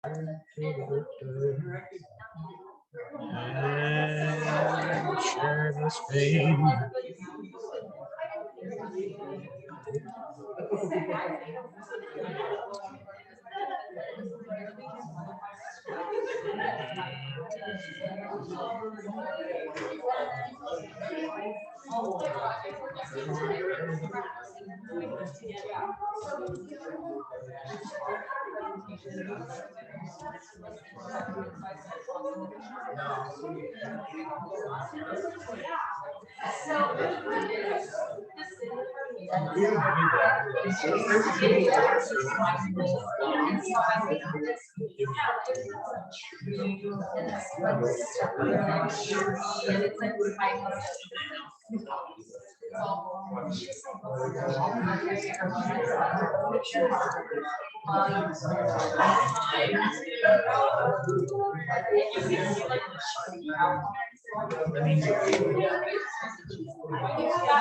And share the screen.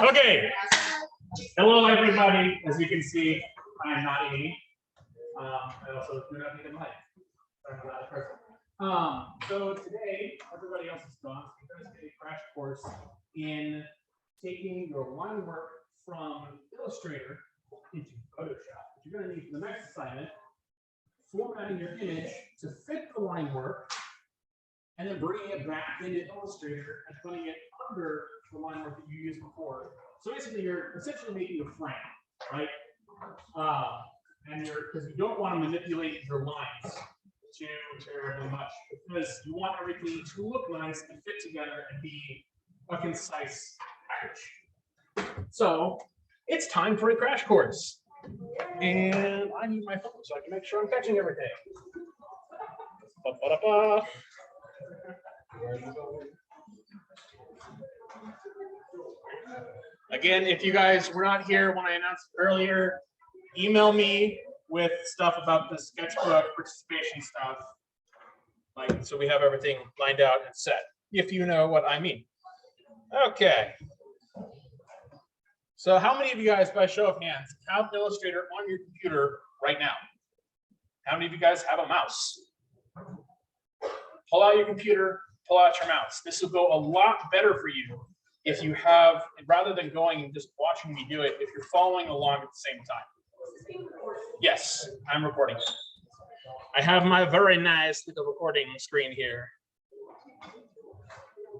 Okay. Hello, everybody. As you can see, I'm not Amy. I also do not need a mic. I'm not a person. So today, everybody else is gone. So we're going to take a crash course in taking your line work from Illustrator into Photoshop. What you're going to need for the next assignment, formatting your image to fit the line work, and then bringing it back into Illustrator and putting it under the line work that you used before. So basically, you're essentially making a frame, right? And because you don't want to manipulate your lines too terribly much, because you want everything to look nice and fit together and be a concise package. So it's time for a crash course, and I need my phone so I can make sure I'm catching everything. Ba-ba-da-ba. Again, if you guys were not here when I announced it earlier, email me with stuff about the sketchbook participation stuff, like so we have everything lined out and set, if you know what I mean. Okay. So how many of you guys, by show of hands, have Illustrator on your computer right now? How many of you guys have a mouse? Pull out your computer, pull out your mouse. This will go a lot better for you if you have, rather than going and just watching me do it, if you're following along at the same time. Yes, I'm recording. I have my very nice little recording screen here.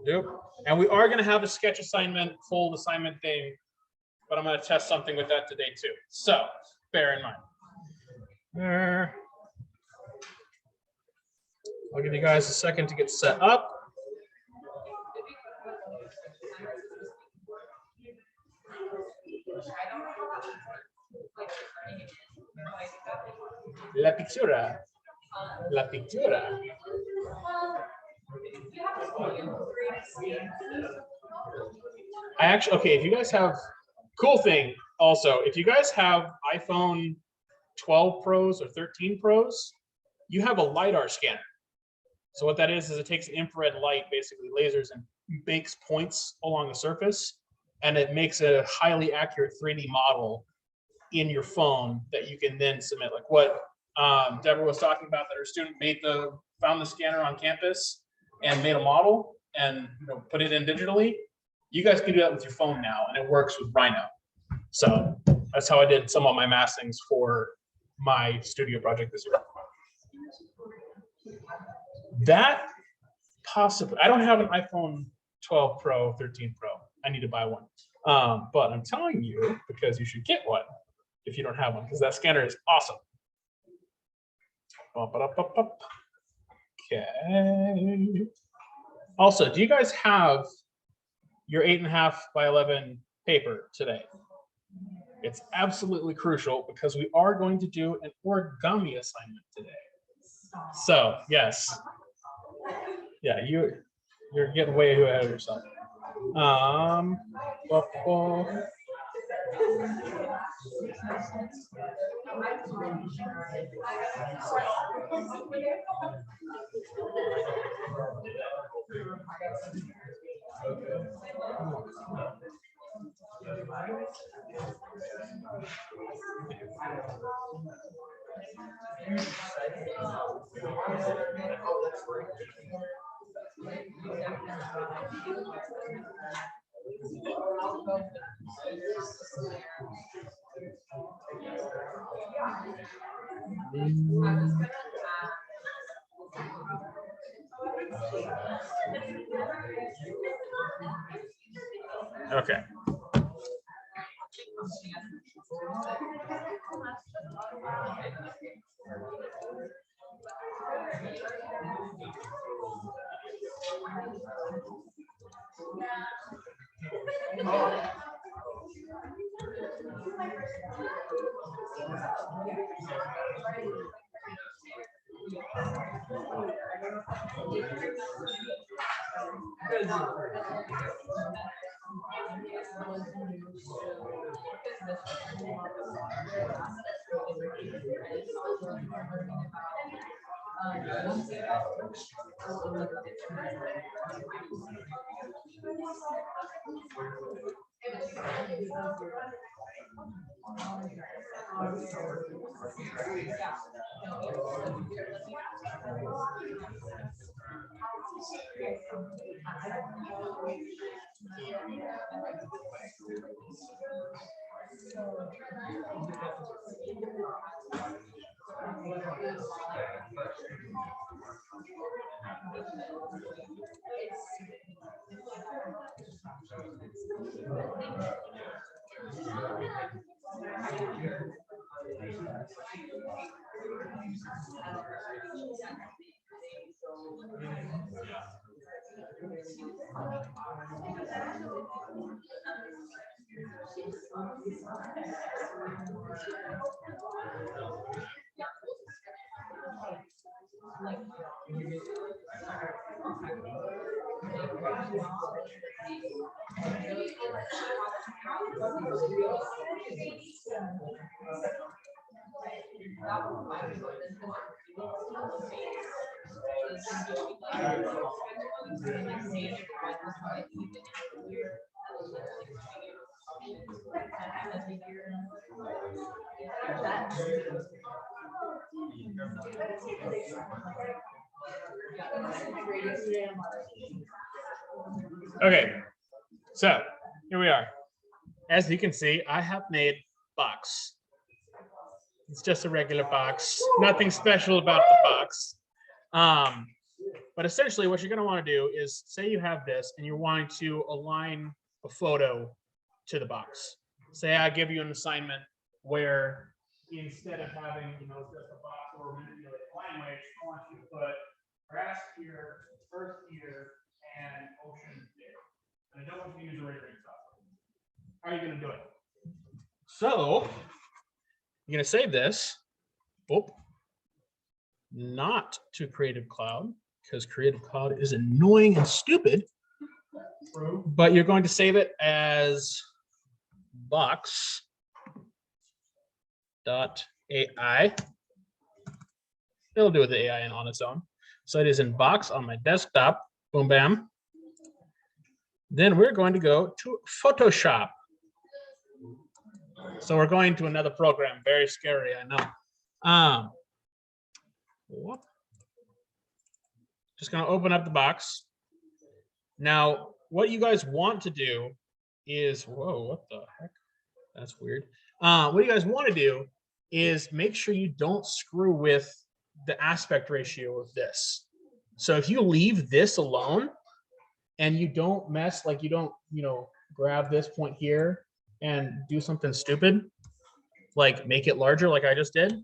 Yep. And we are going to have a sketch assignment, full assignment thing, but I'm going to test something with that today too. So bear in mind. I'll give you guys a second to get set up. La pictura. La pictura. I actually, okay, if you guys have, cool thing also, if you guys have iPhone 12 Pros or 13 Pros, you have a LiDAR scanner. So what that is it takes infrared light, basically lasers, and makes points along the surface, and it makes a highly accurate 3D model in your phone that you can then submit. Like what Deborah was talking about, that her student found the scanner on campus and made a model and put it in digitally. You guys can do that with your phone now, and it works with Rhino. So that's how I did some of my massings for my studio project this year. That possibly, I don't have an iPhone 12 Pro, 13 Pro. I need to buy one. But I'm telling you, because you should get one if you don't have one, because that scanner is awesome. Okay. Also, do you guys have your 8.5 by 11 paper today? It's absolutely crucial because we are going to do an origami assignment today. So yes, yeah, you're getting way ahead of yourself. Okay. Okay, so here we are. As you can see, I have made box. It's just a regular box, nothing special about the box. But essentially what you're going to want to do is say you have this and you're wanting to align a photo to the box. Say I give you an assignment where instead of having, just a box or manipulate language, I want you to put grass here, earth here, and ocean there. And I don't want you to use a rendering software. How are you going to do it? So you're going to save this. Not to Creative Cloud, because Creative Cloud is annoying and stupid. But you're going to save it as box.ai. It'll do with the AI on its own. So it is in box on my desktop. Boom, bam. Then we're going to go to Photoshop. So we're going to another program. Very scary, I know. Just going to open up the box. Now, what you guys want to do is, whoa, what the heck? That's weird. What you guys want to do is make sure you don't screw with the aspect ratio of this. So if you leave this alone and you don't mess, like you don't, grab this point here and do something stupid, like make it larger like I just did,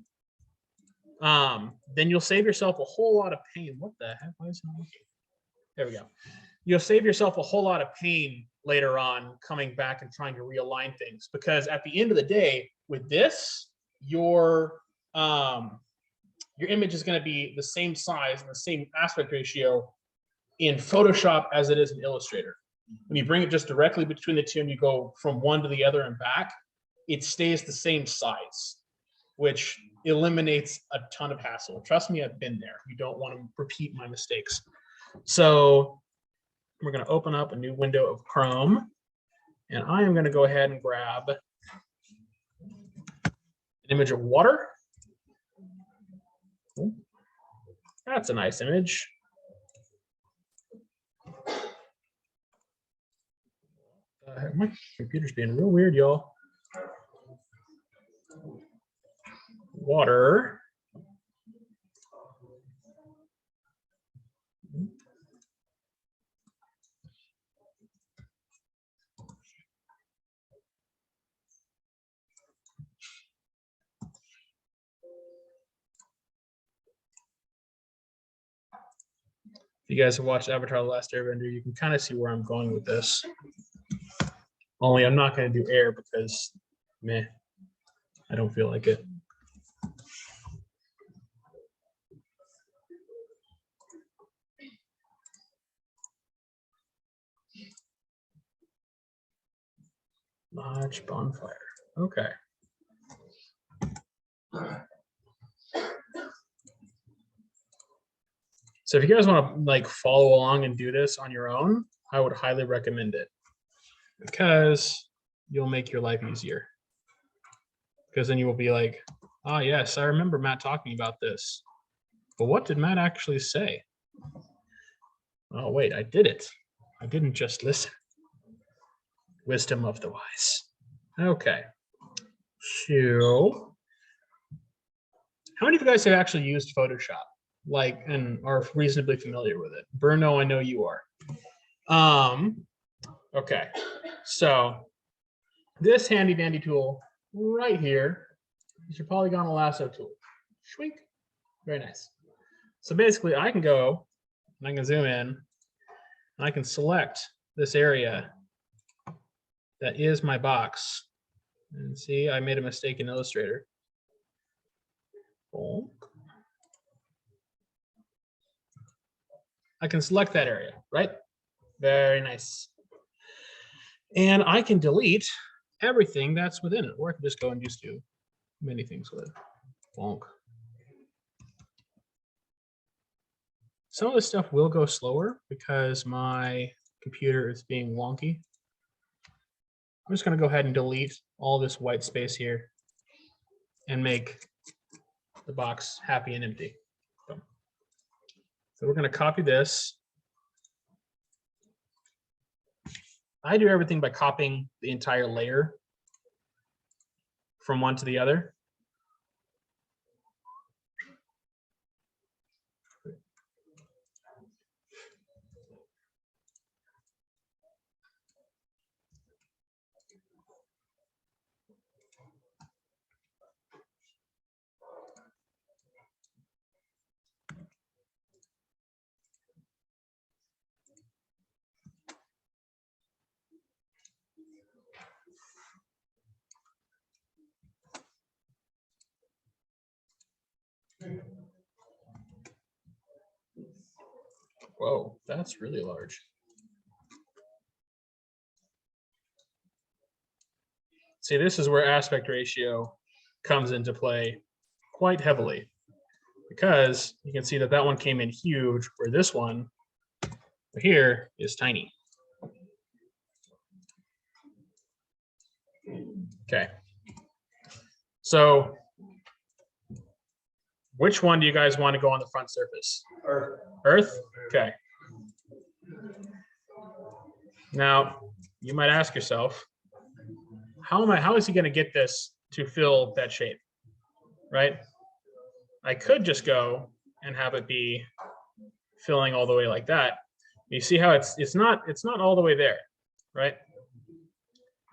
then you'll save yourself a whole lot of pain. What the heck? Why is it not working? There we go. You'll save yourself a whole lot of pain later on coming back and trying to realign things, because at the end of the day, with this, your image is going to be the same size and the same aspect ratio in Photoshop as it is in Illustrator. When you bring it just directly between the two and you go from one to the other and back, it stays the same size, which eliminates a ton of hassle. Trust me, I've been there. You don't want to repeat my mistakes. So we're going to open up a new window of Chrome, and I am going to go ahead and grab an image of water. That's a nice image. My computer's being real weird, y'all. Water. If you guys have watched Avatar: The Last Airbender, you can kind of see where I'm going with this. Only I'm not going to do air because, meh, I don't feel like it. Large bonfire. Okay. So if you guys want to like follow along and do this on your own, I would highly recommend it because you'll make your life easier. Because then you will be like, oh yes, I remember Matt talking about this. But what did Matt actually say? Oh wait, I did it. I didn't just listen. Wisdom of the wise. Okay. So how many of you guys have actually used Photoshop? Like, and are reasonably familiar with it? Bruno, I know you are. Okay, so this handy dandy tool right here is your polygonal lasso tool. Shwink. Very nice. So basically I can go and I can zoom in and I can select this area that is my box. And see, I made a mistake in Illustrator. Bonk. I can select that area, right? Very nice. And I can delete everything that's within it, or I can just go and just do many things with it. Bonk. Some of this stuff will go slower because my computer is being wonky. I'm just going to go ahead and delete all this white space here and make the box happy and empty. So we're going to copy this. I do everything by copying the entire layer from one to the other. Whoa, that's really large. See, this is where aspect ratio comes into play quite heavily because you can see that that one came in huge where this one here is tiny. Okay. So which one do you guys want to go on the front surface? Earth. Earth? Okay. Now, you might ask yourself, how is he going to get this to fill that shape? Right? I could just go and have it be filling all the way like that. You see how it's not all the way there, right?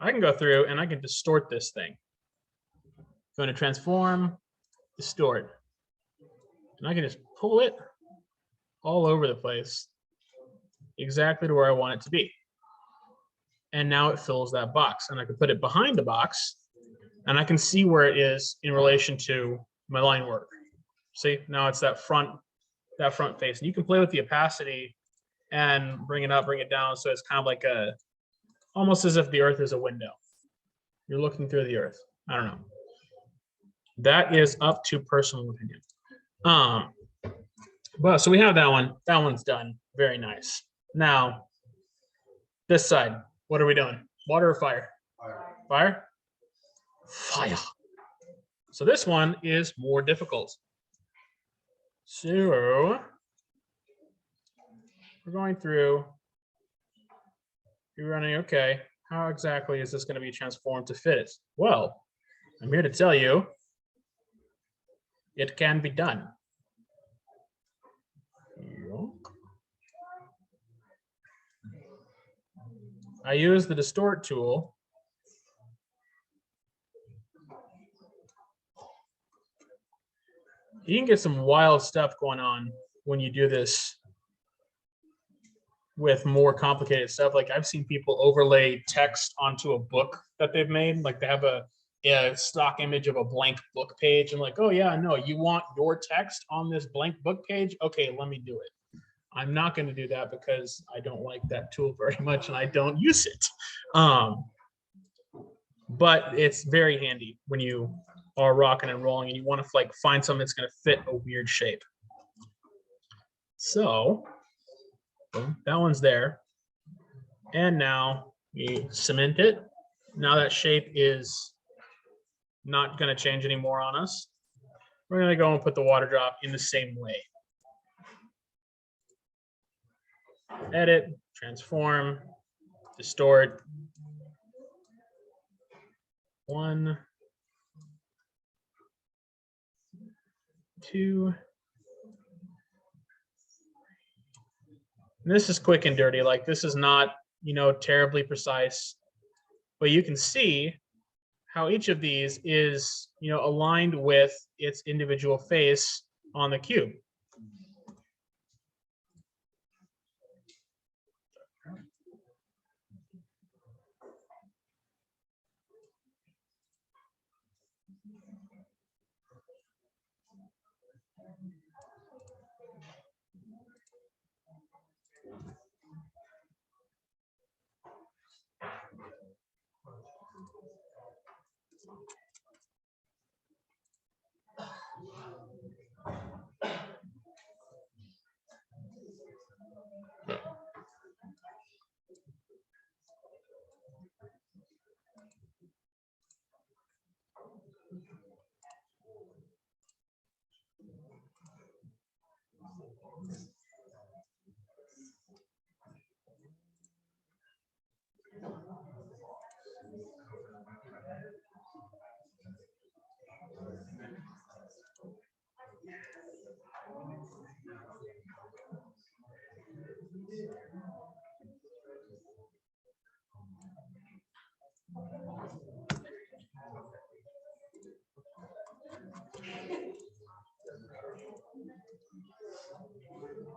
I can go through and I can distort this thing. Going to transform, distort. And I can just pull it all over the place, exactly to where I want it to be. And now it fills that box. And I can put it behind the box, and I can see where it is in relation to my line work. See, now it's that front face. And you can play with the opacity and bring it up, bring it down. So it's kind of like almost as if the earth is a window. You're looking through the earth. I don't know. That is up to personal opinion. But so we have that one. That one's done. Very nice. Now, this side, what are we doing? Water or fire? Fire. Fire? Fire. So this one is more difficult. So we're going through, you're running, okay, how exactly is this going to be transformed to fit it? Well, I'm here to tell you it can be done. I use the distort tool. You can get some wild stuff going on when you do this with more complicated stuff. Like I've seen people overlay text onto a book that they've made. Like they have a stock image of a blank book page and like, oh yeah, no, you want your text on this blank book page? Okay, let me do it. I'm not going to do that because I don't like that tool very much and I don't use it. But it's very handy when you are rocking and rolling and you want to like find something that's going to fit a weird shape. So that one's there. And now we cement it. Now that shape is not going to change anymore on us. We're going to go and put the water drop in the same way. Edit, transform, distort. 1, 2. And this is quick and dirty. Like this is not, terribly precise, but you can see how each of these is, aligned with its individual face on the cube.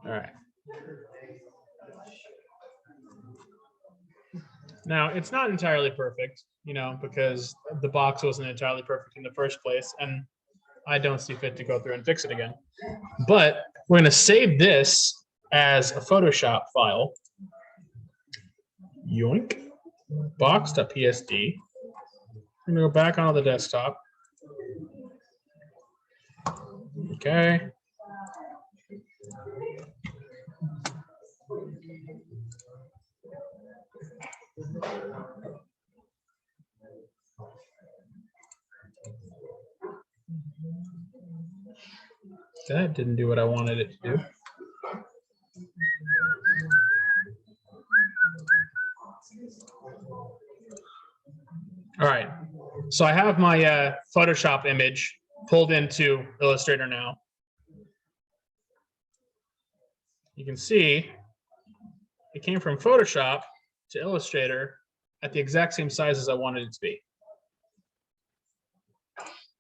All right. Now, it's not entirely perfect, because the box wasn't entirely perfect in the first place, and I don't see fit to go through and fix it again. But we're going to save this as a Photoshop file. Yoink. Box.psd. I'm going to go back onto the desktop. Okay. That didn't do what I wanted it to do. All right, so I have my Photoshop image pulled into Illustrator now. You can see it came from Photoshop to Illustrator at the exact same size as I wanted it to be.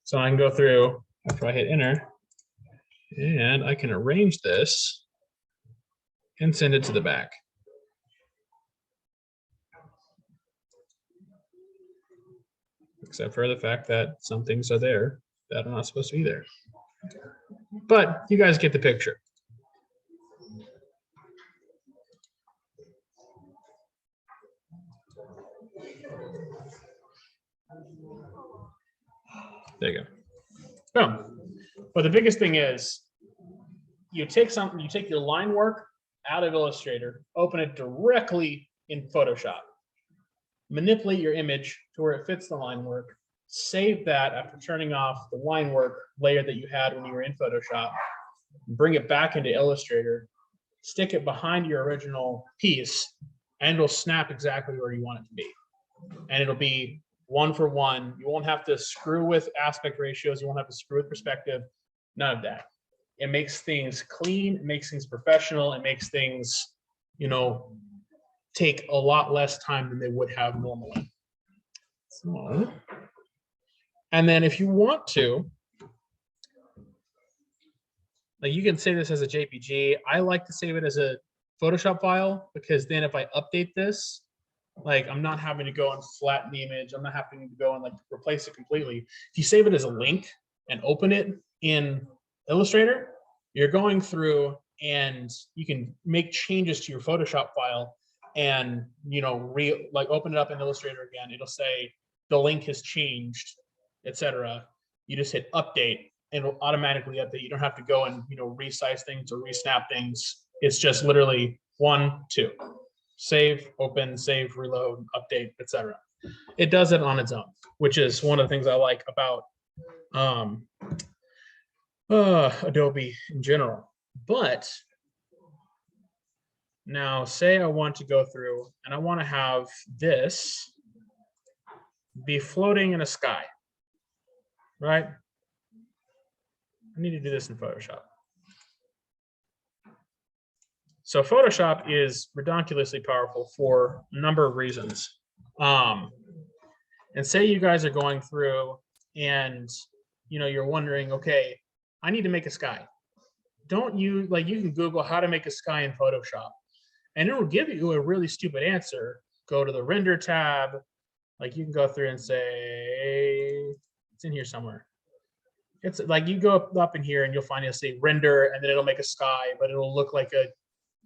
So I can go through after I hit enter, and I can arrange this and send it to the back. Except for the fact that some things are there that are not supposed to be there. But you guys get the picture. There you go. Boom. But the biggest thing is you take your line work out of Illustrator, open it directly in Photoshop, manipulate your image to where it fits the line work, save that after turning off the line work layer that you had when you were in Photoshop, bring it back into Illustrator, stick it behind your original piece, and it'll snap exactly where you want it to be. And it'll be one for one. You won't have to screw with aspect ratios. You won't have to screw with perspective. None of that. It makes things clean. It makes things professional. It makes things, you know, take a lot less time than they would have normally. So, and then if you want to, like, you can save this as a JPG. I like to save it as a Photoshop file, because then if I update this, like, I'm not having to go and flatten the image. I'm not having to go and like replace it completely. If you save it as a link and open it in Illustrator, you're going through and you can make changes to your Photoshop file and, you know, like open it up in Illustrator again. It'll say the link has changed, etc. You just hit update and it'll automatically update. You don't have to go and, you know, resize things or resnap things. It's just literally 1, 2. Save, open, save, reload, update, etc. It does it on its own, which is one of the things I like about Adobe in general. But now, say I want to go through and I want to have this be floating in a sky, right? I need to do this in Photoshop. So Photoshop is ridiculously powerful for a number of reasons. And say you guys are going through and, you know, you're wondering, okay, I need to make a sky. Don't you, like, you can Google how to make a sky in Photoshop and it will give you a really stupid answer. Go to the render tab. Like, you can go through and say, it's in here somewhere. It's like, you go up in here and you'll find, you'll say render, and then it'll make a sky, but it'll look like a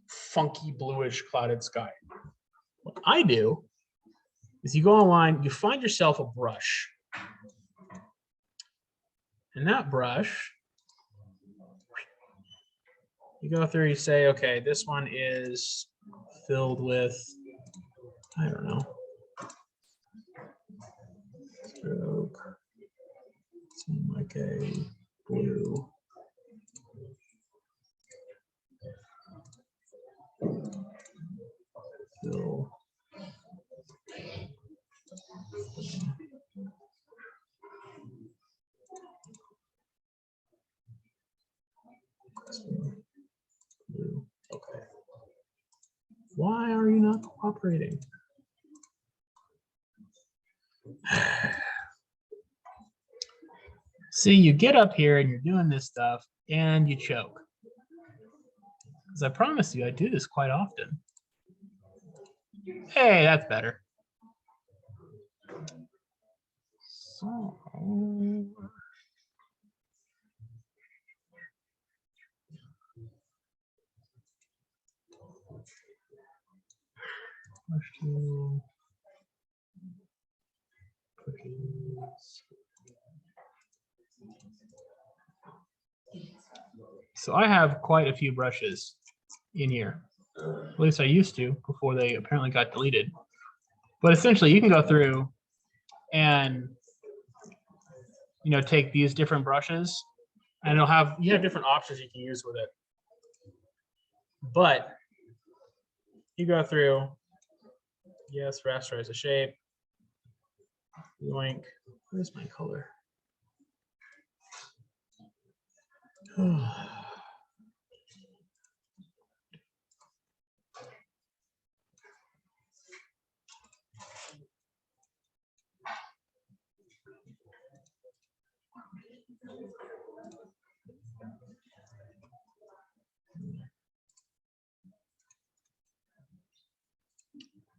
funky bluish clouded sky. What I do is you go online, you find yourself a brush. And that brush, you go through, you say, okay, this one is filled with, I don't know, stroke, seem like a blue. Fill. Blue. Okay. Why are you not cooperating? See, you get up here and you're doing this stuff and you choke. Because I promise you, I do this quite often. Hey, that's better. So, so I have quite a few brushes in here. At least I used to before they apparently got deleted. But essentially, you can go through and, you know, take these different brushes, and it'll have, you have different options you can use with it. But you go through, yes, rasterize a shape. Yoink. Where's my color?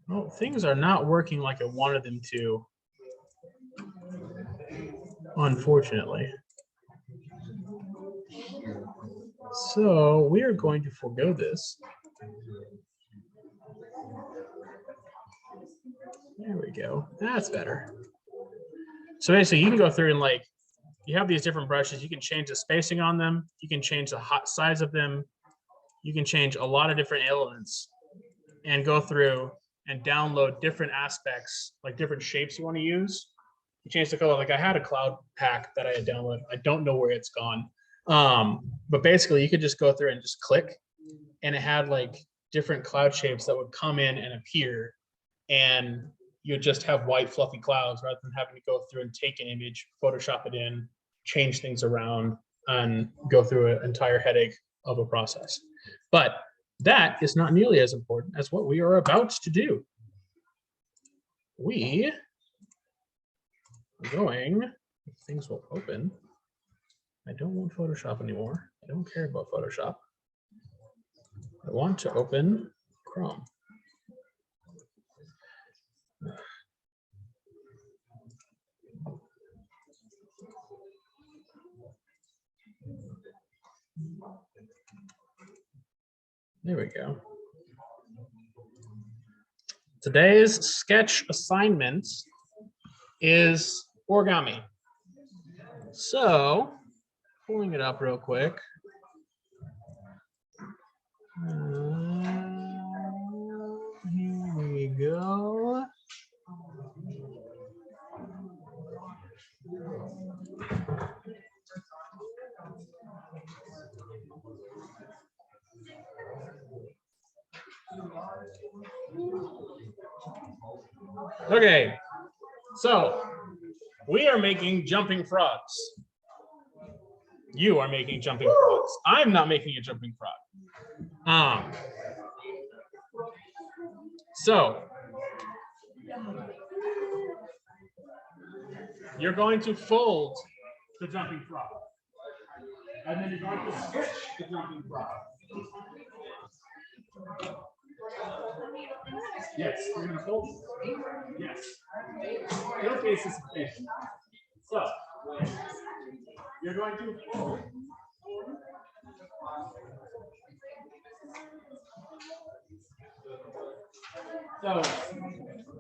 Well, things are not working like I wanted them to, unfortunately. So we are going to forego this. There we go. That's better. So basically, you can go through and, like, you have these different brushes. You can change the spacing on them. You can change the hot size of them. You can change a lot of different elements and go through and download different aspects, like different shapes you want to use. You change the color. Like, I had a cloud pack that I had downloaded. I don't know where it's gone. But basically you could just go through and just click, and it had like different cloud shapes that would come in and appear, and you just have white fluffy clouds rather than having to go through and take an image, Photoshop it in, change things around, and go through an entire headache of a process. But that is not nearly as important as what we are about to do. We are going, if things will open. I don't want Photoshop anymore. I don't care about Photoshop. I want to open Chrome. There we go. Today's sketch assignment is origami. So, pulling it up real quick. Here we go. Okay, so we are making jumping frogs. You are making jumping frogs. I'm not making a jumping frog. So you're going to fold the jumping frog, and then you're going to sketch the jumping frog. Yes, we're going to fold. Yes. Your case is sufficient. So you're going to fold. So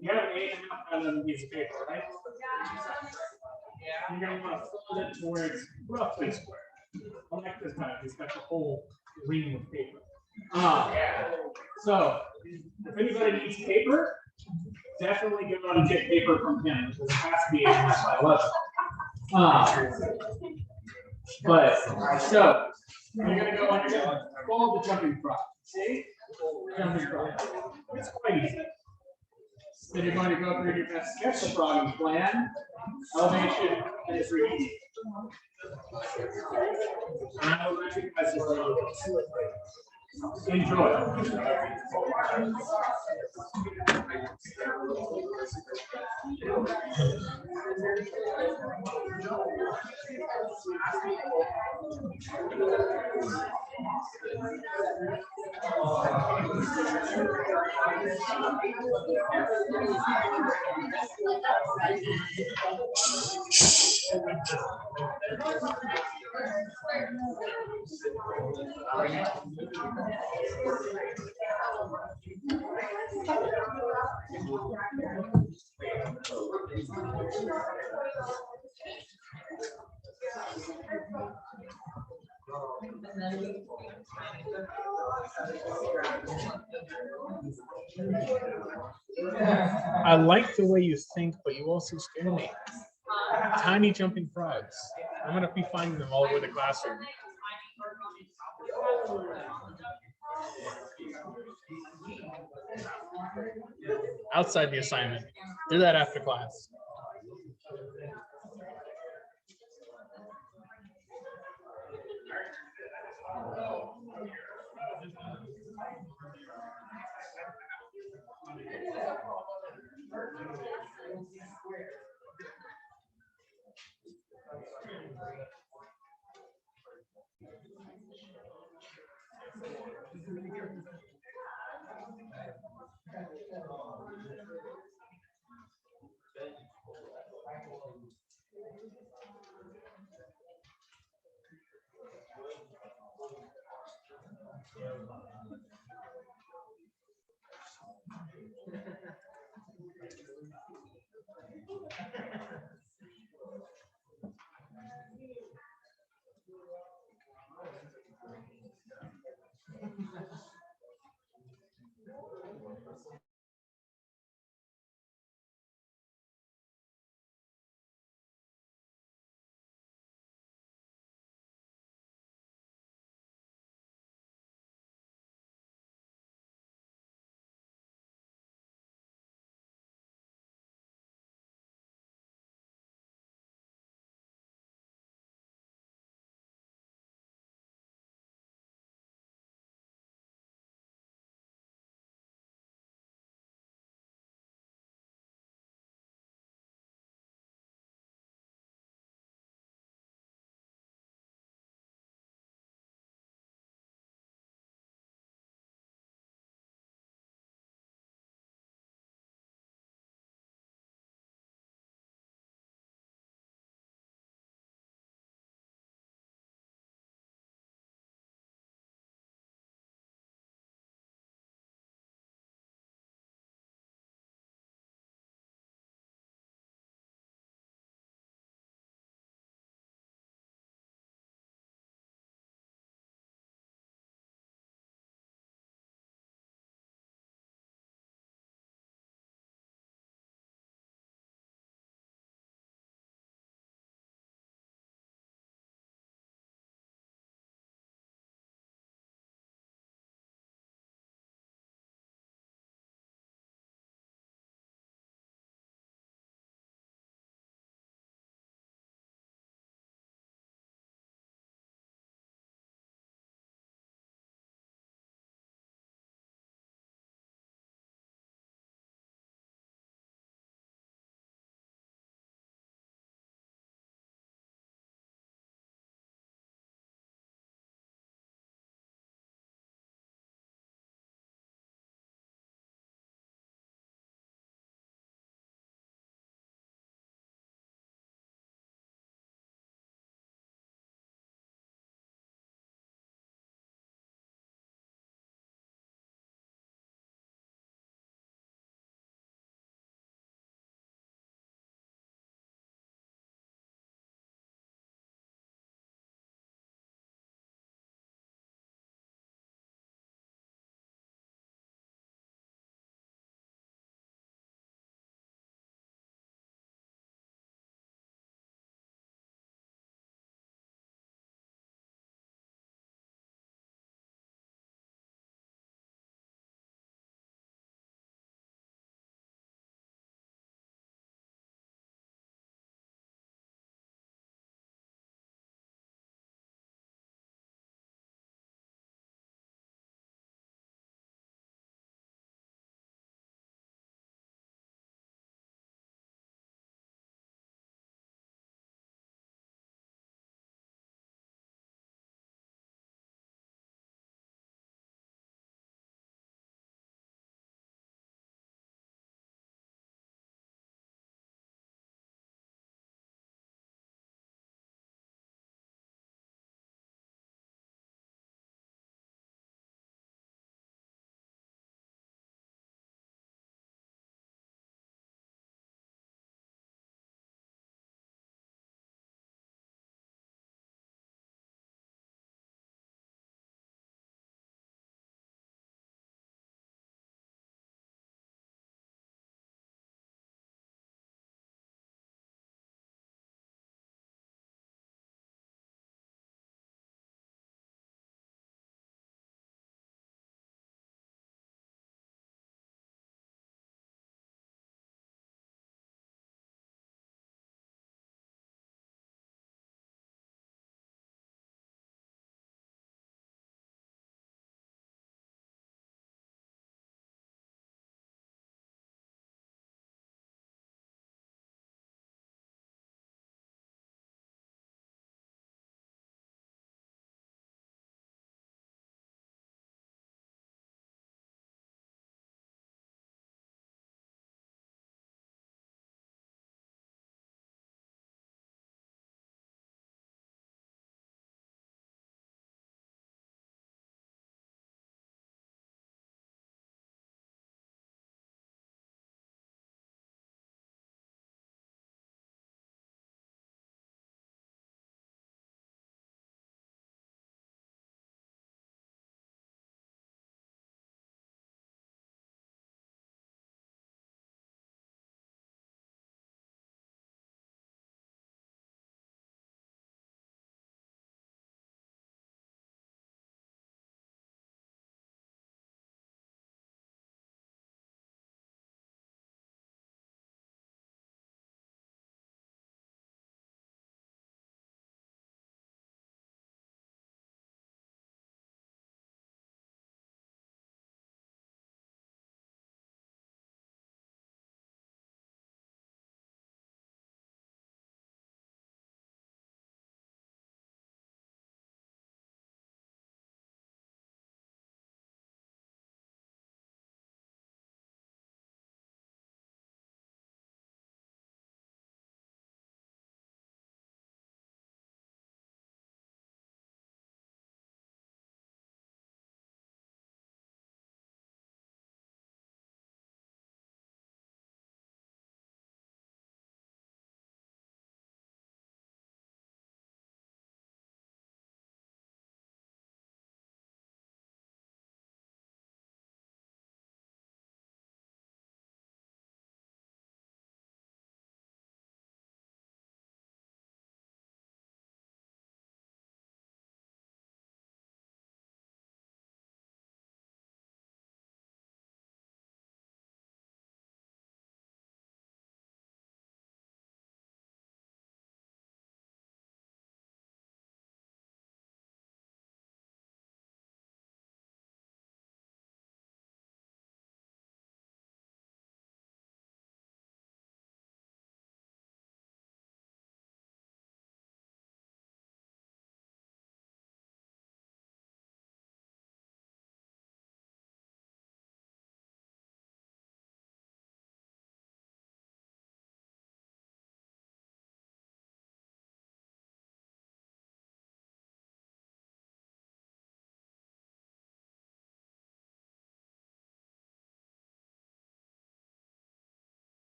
you have an 8.5 piece of paper, right? You're going to want to fold it towards roughly square. I like this kind of, it's got the whole ream of paper. So if anybody needs paper, definitely go out and get paper from him, because it has to be 8.5 by 11. But so you're gonna go and you're gonna fold the jumping frog. See? Jumping frog. It's quite easy. Then you're going to go through your best sketch the frogging plan, elevation, and it's reading. And I will let you guys enjoy. I like the way you think, but you also scare me. Tiny jumping frogs. I'm gonna be finding them all over the classroom. Outside the assignment. Do that after class.